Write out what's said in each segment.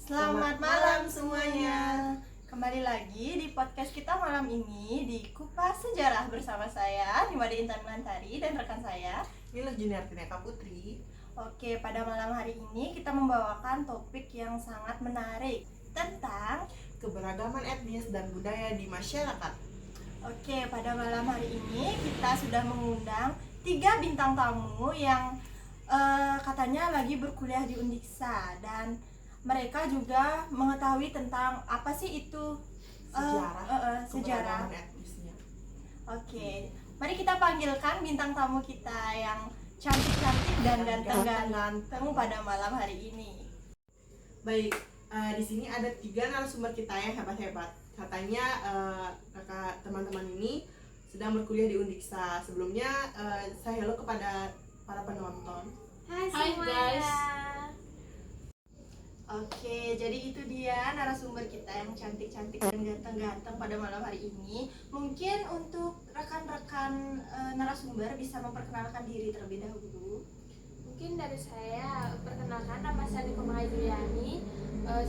Selamat malam semuanya. Kembali lagi di podcast kita malam ini di Kupas Sejarah bersama saya Nimade Intan Melantari dan rekan saya Mila Juniartineka Putri. Oke, pada malam hari ini kita membawakan topik yang sangat menarik tentang Keberagaman etnis dan budaya di masyarakat. Oke, pada malam hari ini kita sudah mengundang 3 bintang tamu yang katanya lagi berkuliah di Undiksa, dan mereka juga mengetahui tentang apa sih itu Sejarah sejarah. keberagaman etnisnya. Oke, mari kita panggilkan bintang tamu kita yang cantik-cantik dan ganteng-ganteng pada malam hari ini. Baik, di sini ada 3 narasumber kita yang hebat-hebat. Katanya kakak teman-teman ini sedang berkuliah di Undiksa. Sebelumnya saya hello kepada para penonton. Hai Hai, guys. Oke, jadi itu dia narasumber kita yang cantik-cantik dan ganteng-ganteng pada malam hari ini. Mungkin untuk rekan-rekan narasumber bisa memperkenalkan diri terlebih dahulu. Mungkin dari saya, perkenalkan nama saya Niko Mahai Juliani.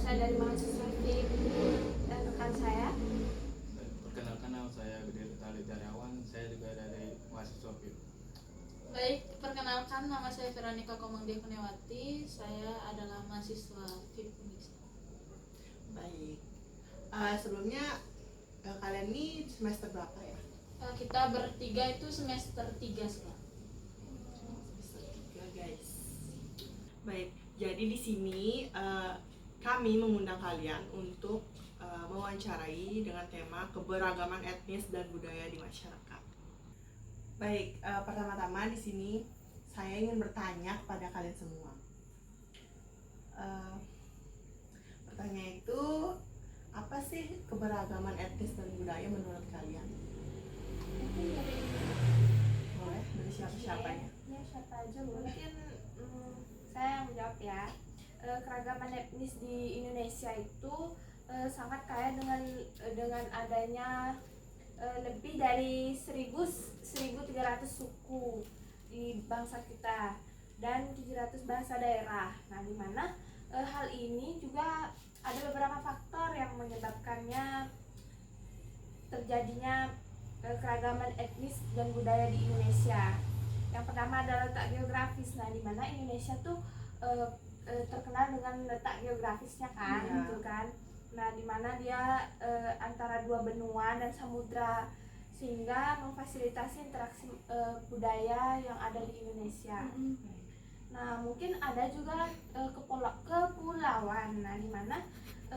Saya dari mahasiswa FIP dan rekan saya. Perkenalkan, nama saya Gede Tali Daryawan, saya juga dari mahasiswa FIP. Baik, perkenalkan nama saya Veronica Komangdia Kunewati. Saya adalah mahasiswa FIP Undiksa. Baik, sebelumnya kalian ini semester berapa ya? Kita bertiga itu semester 3 sekarang. Semester 3 guys. Baik, jadi di sini kami mengundang kalian untuk mewawancarai dengan tema keberagaman etnis dan budaya di masyarakat. Baik, pertama-tama di sini saya ingin bertanya kepada kalian semua. Pertanyaan itu, apa sih keberagaman etnis dan budaya menurut kalian? Boleh dari siapa-siapanya? Ya, siapa aja boleh. Mungkin saya yang menjawab ya. Keragaman etnis di Indonesia itu sangat kaya dengan adanya lebih dari 1.300 suku di bangsa kita dan 700 bahasa daerah. Nah, di mana hal ini juga ada beberapa faktor yang menyebabkannya terjadinya keragaman etnis dan budaya di Indonesia. Yang pertama adalah letak geografis. Nah, di mana Indonesia tuh terkenal dengan letak geografisnya kan, Iya. gitu kan. Nah, di mana dia antara 2 benua dan samudra, sehingga memfasilitasi interaksi budaya yang ada di Indonesia. Nah, mungkin ada juga kepulauan. Nah, di mana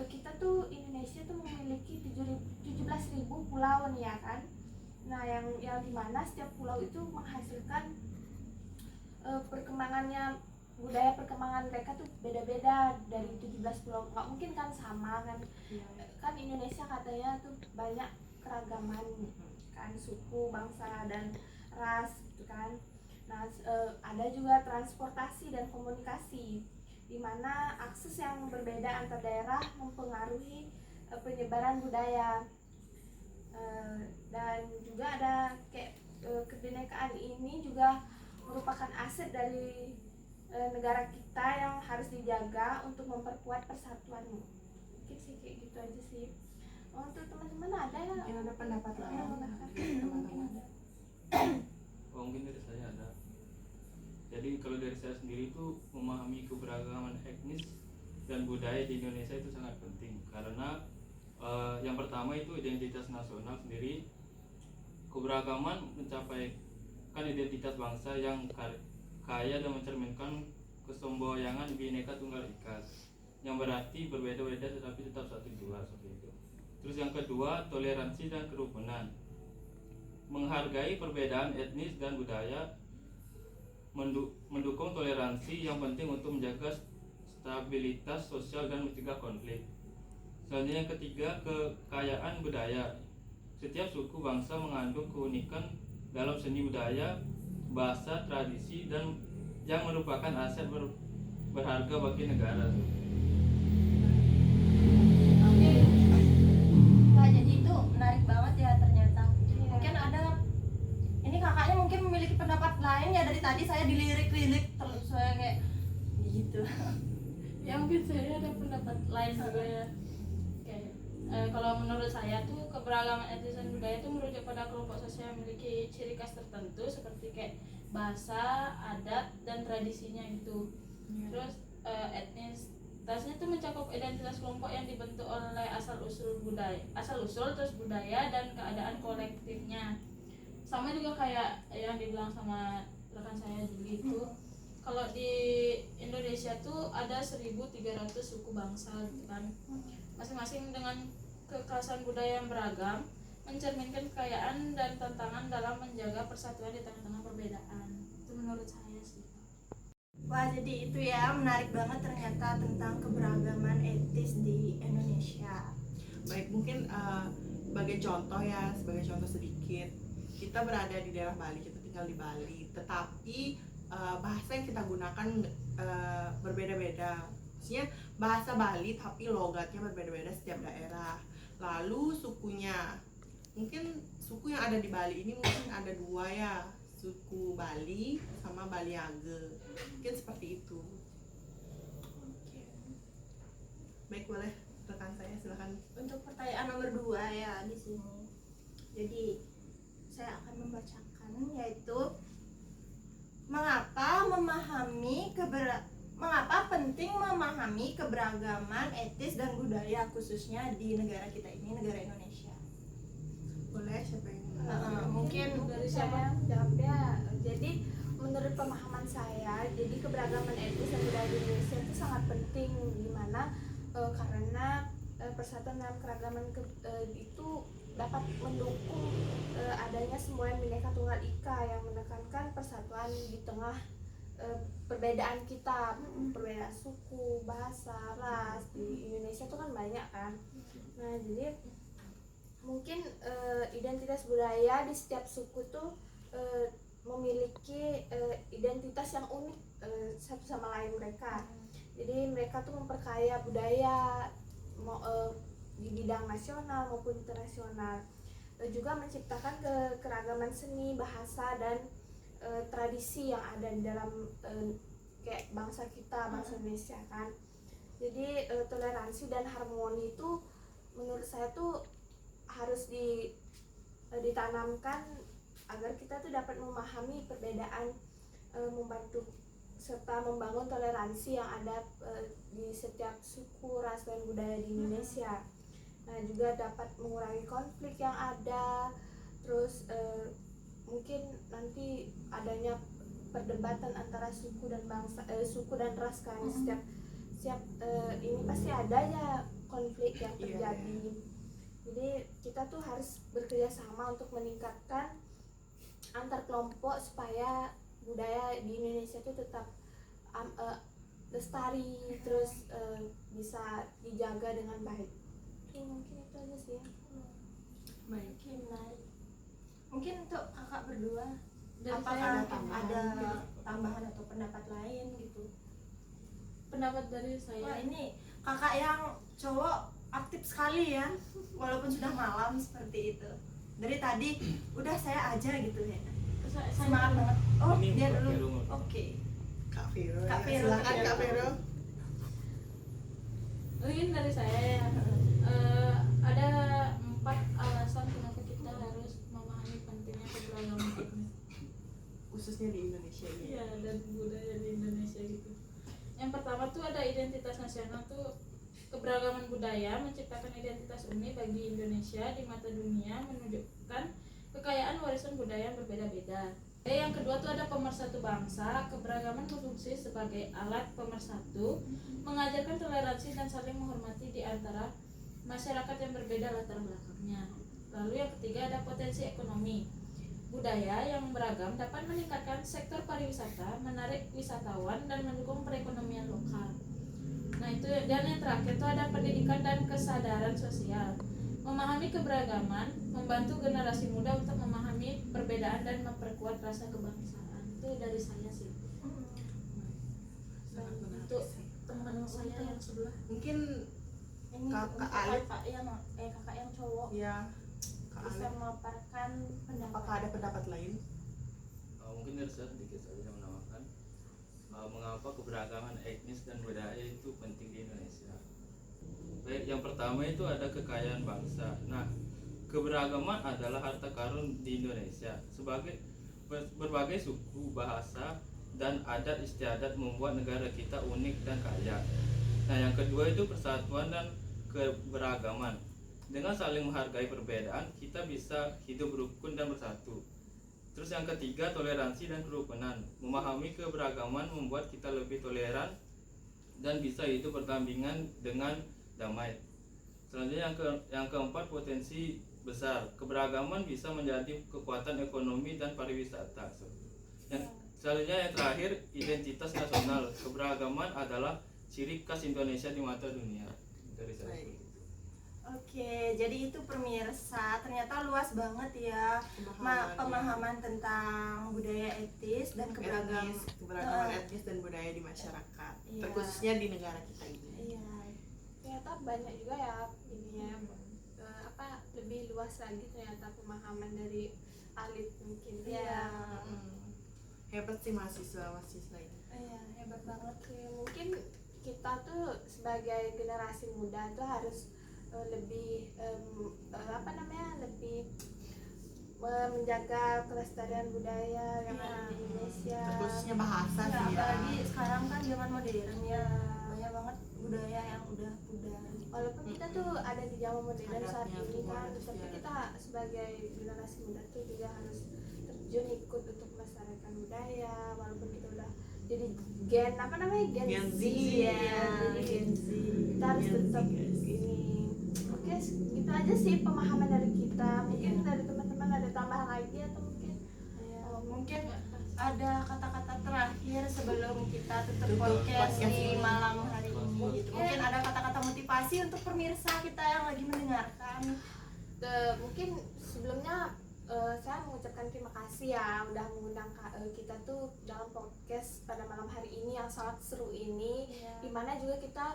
kita tuh Indonesia tuh memiliki 17.000 pulau nih ya kan. Nah, yang di mana setiap pulau itu menghasilkan perkembangan mereka tuh beda-beda dari 17 pulau. Nggak mungkin kan sama kan. Kan Indonesia katanya tuh banyak keragaman kan, suku, bangsa, dan ras gitu kan. Nah, ada juga transportasi dan komunikasi, di mana akses yang berbeda antar daerah mempengaruhi penyebaran budaya. Dan juga ada kayak kebinekaan ini juga merupakan aset dari negara kita yang harus dijaga untuk memperkuat persatuan. Mungkin sih kayak gitu aja sih. Untuk teman-teman ada ya? Mungkin ada pendapat lain teman-teman. Mungkin dari saya ada. Jadi kalau dari saya sendiri itu memahami keberagaman etnis dan budaya di Indonesia itu sangat penting, karena yang pertama itu identitas nasional sendiri. Keberagaman mencapai kan identitas bangsa yang kaya dan mencerminkan kesemboyangan Bhinneka Tunggal Ika, yang berarti berbeda-beda tetapi tetap satu jua, seperti itu. Terus yang kedua, toleransi dan kerukunan. Menghargai perbedaan etnis dan budaya, mendukung toleransi yang penting untuk menjaga stabilitas sosial dan mencegah konflik. Selanjutnya yang ketiga, kekayaan budaya. Setiap suku bangsa mengandung keunikan dalam seni budaya, bahasa, tradisi, dan yang merupakan aset berharga bagi negara. Oke. Nah, jadi itu menarik banget ya ternyata. Mungkin ada ini kakaknya mungkin memiliki pendapat lain ya. Dari tadi saya dilirik-lirik terus saya kayak gitu. Ya mungkin saya ada pendapat lain lain juga ya. Kayak kalau menurut saya tuh keberagaman etnis dan budaya itu merujuk pada kelompok sosial yang memiliki ciri khas tertentu seperti kayak bahasa, adat, dan tradisinya itu. Terus etnisitasnya itu mencakup identitas kelompok yang dibentuk oleh asal usul terus budaya dan keadaan kolektifnya. Sama juga kayak yang dibilang sama rekan saya Juli itu. Kalau di Indonesia tuh ada 1.300 suku bangsa gitu kan. Masing-masing dengan kekhasan budaya yang beragam, mencerminkan kekayaan dan tantangan dalam menjaga persatuan di tengah-tengah perbedaan. Itu menurut saya sih. Wah, jadi itu ya, menarik banget ternyata tentang keberagaman etnis di Indonesia. Baik, mungkin sebagai contoh ya, sebagai contoh sedikit, kita berada di daerah Bali, kita tinggal di Bali, tetapi bahasa yang kita gunakan berbeda-beda. Maksudnya bahasa Bali tapi logatnya berbeda-beda setiap daerah. Lalu sukunya, mungkin suku yang ada di Bali ini mungkin ada 2 ya, suku Bali sama Baliage, mungkin seperti itu. Baik, boleh rekan saya silakan. Untuk pertanyaan nomor 2 ya di sini. Jadi saya akan membacakan, yaitu mengapa penting memahami keberagaman etnis dan budaya khususnya di negara kita ini, negara Indonesia. Boleh, siapa yang Mungkin dari saya jawab ya. Jadi menurut pemahaman saya, jadi keberagaman etnis dan budaya di Indonesia itu sangat penting, dimana karena persatuan dalam keragaman itu dapat mendukung adanya semua yang Bhinneka Tunggal Ika yang menekankan persatuan di tengah perbedaan kita, perbedaan suku, bahasa, ras. Di Indonesia itu kan banyak kan. Nah, jadi mungkin identitas budaya di setiap suku tuh memiliki identitas yang unik satu sama lain mereka. Jadi mereka tuh memperkaya budaya di bidang nasional maupun internasional. Juga menciptakan keragaman seni, bahasa, dan tradisi yang ada di dalam kayak bangsa kita, bangsa Indonesia kan. Jadi toleransi dan harmoni itu menurut saya tuh harus ditanamkan agar kita tuh dapat memahami perbedaan, membantu serta membangun toleransi yang ada di setiap suku, ras, dan budaya di Indonesia. Nah, juga dapat mengurangi konflik yang ada. Terus mungkin nanti adanya perdebatan antara suku dan bangsa, suku dan ras kan. Setiap ini pasti ada ya konflik yang terjadi. Jadi kita tuh harus bekerja sama untuk meningkatkan antar kelompok supaya budaya di Indonesia itu tetap lestari, terus bisa dijaga dengan baik. Mungkin itu aja sih ya. baik. Mungkin untuk kakak berdua, Dan apakah saya ada tambahan atau pendapat lain gitu? pendapat dari Wah, saya ini kakak yang cowok aktif sekali ya, walaupun sudah malam seperti itu. Dari tadi udah saya aja gitu ya. Semangat banget. Oh, Ini dia Kak dulu. Vero. Oke. Kak Vero, Kak ya. Vero. Silakan Kak Vero. mungkin dari saya ya, ada 4 alasan kenapa kita harus memahami pentingnya keberagaman etnis Khususnya di Indonesia ini. ya dan budaya di Indonesia gitu. Yang pertama tuh ada identitas nasional tuh. Keberagaman budaya menciptakan identitas unik bagi Indonesia di mata dunia, menunjukkan kekayaan warisan budaya yang berbeda-beda. Yang kedua tuh ada pemersatu bangsa. Keberagaman berfungsi sebagai alat pemersatu, mengajarkan toleransi dan saling menghormati di antara masyarakat yang berbeda latar belakangnya. Lalu yang ketiga ada potensi ekonomi. Budaya yang beragam dapat meningkatkan sektor pariwisata, menarik wisatawan, dan mendukung perekonomian lokal. Nah itu, dan yang terakhir itu ada pendidikan dan kesadaran sosial. Memahami keberagaman membantu generasi muda untuk memahami perbedaan dan memperkuat rasa kebangsaan. Itu dari saya sih. Sangat menarik Untuk sih. teman saya yang sebelah. Mungkin Ini Kakak untuk Alif. kakak yang cowok ya Kak bisa Alif, memaparkan pendapat. apakah ada pendapat lain? Mungkin dari saya sedikit saja menambahkan mengapa keberagaman etnis dan budaya itu penting di Indonesia. yang pertama itu ada kekayaan bangsa. Nah, keberagaman adalah harta karun di Indonesia. Sebagai berbagai suku, bahasa, dan adat istiadat membuat negara kita unik dan kaya. Nah, yang kedua itu persatuan dan keberagaman. Dengan saling menghargai perbedaan, kita bisa hidup rukun dan bersatu. Terus yang ketiga, toleransi dan kerukunan. Memahami keberagaman membuat kita lebih toleran dan bisa hidup berdampingan dengan damai. Selanjutnya yang keempat, potensi besar. Keberagaman bisa menjadi kekuatan ekonomi dan pariwisata. Selanjutnya yang terakhir, identitas nasional. Keberagaman adalah ciri khas Indonesia di mata dunia. Dari saya. Baik. Oke, jadi itu pemirsa, ternyata luas banget ya pemahaman tentang budaya etis dan keberagaman. Keberagaman etnis dan budaya di masyarakat, Iya. terkhususnya di negara kita ini. Iya. Ternyata banyak juga ya ininya, lebih luas lagi ternyata pemahaman dari Alit mungkin. Iya. Hebat sih mahasiswa ini. Iya, hebat banget. Oke, mungkin kita tuh sebagai generasi muda tuh harus lebih lebih menjaga kelestarian budaya yang ada di Indonesia, Terkhususnya bahasa Ya, sih ya. apalagi sekarang kan zaman modern ya, banyak banget budaya yang udah pudar. walaupun kita tuh ada di zaman modern saat Adatnya ini tuh kan, harus tapi ya. kita sebagai generasi muda tuh juga harus terjun ikut untuk melestarikan budaya, walaupun kita udah jadi Gen Z ya, jadi Gen Z. kita harus Gen Z, tetap guys. ini. Oke, gitu aja sih pemahaman dari kita. Mungkin dari teman-teman ada tambahan lagi atau mungkin Ya, mungkin ada kata-kata terakhir sebelum kita tutup Tutup podcast podcast di ini. malam hari ini gitu. Mungkin ada kata-kata motivasi untuk pemirsa kita yang lagi mendengarkan. mungkin sebelumnya saya mengucapkan terima kasih ya udah mengundang kita tuh dalam podcast pada malam hari ini yang sangat seru ini, dimana juga kita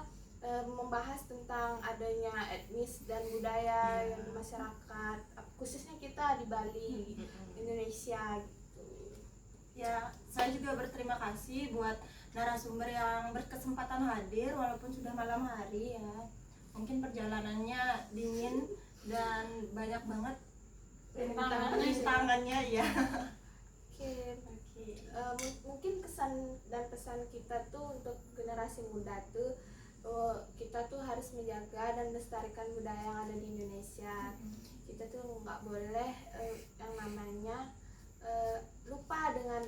membahas tentang adanya etnis dan budaya yang di masyarakat, khususnya kita di Bali, Indonesia gitu. Ya, saya juga berterima kasih buat narasumber yang berkesempatan hadir walaupun sudah malam hari ya. Mungkin perjalanannya dingin dan banyak banget rintangannya ya. Oke. Oke. Mungkin kesan dan pesan kita tuh untuk generasi muda tuh, kita tuh harus menjaga dan melestarikan budaya yang ada di Indonesia. Kita tuh nggak boleh yang namanya lupa dengan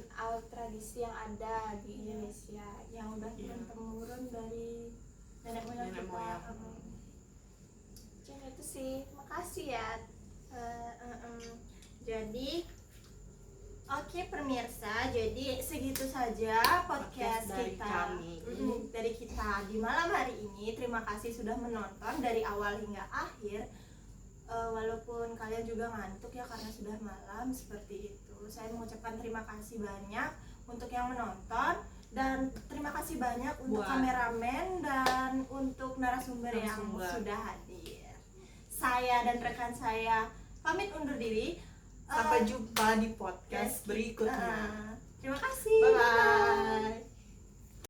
tradisi yang ada di Indonesia. Yang udah turun temurun dari nenek moyang Nenek kita. moyang. Jadi itu sih, makasih ya. Jadi oke pemirsa, jadi segitu saja podcast Dari kita kami. dari kita di malam hari ini. Terima kasih sudah menonton dari awal hingga akhir. Walaupun kalian juga ngantuk ya karena sudah malam seperti itu, saya mengucapkan terima kasih banyak untuk yang menonton dan terima kasih banyak untuk Buat kameramen dan untuk narasumber yang sudah hadir. Saya dan rekan saya pamit undur diri. Sampai jumpa di podcast berikutnya. Terima kasih. Bye bye.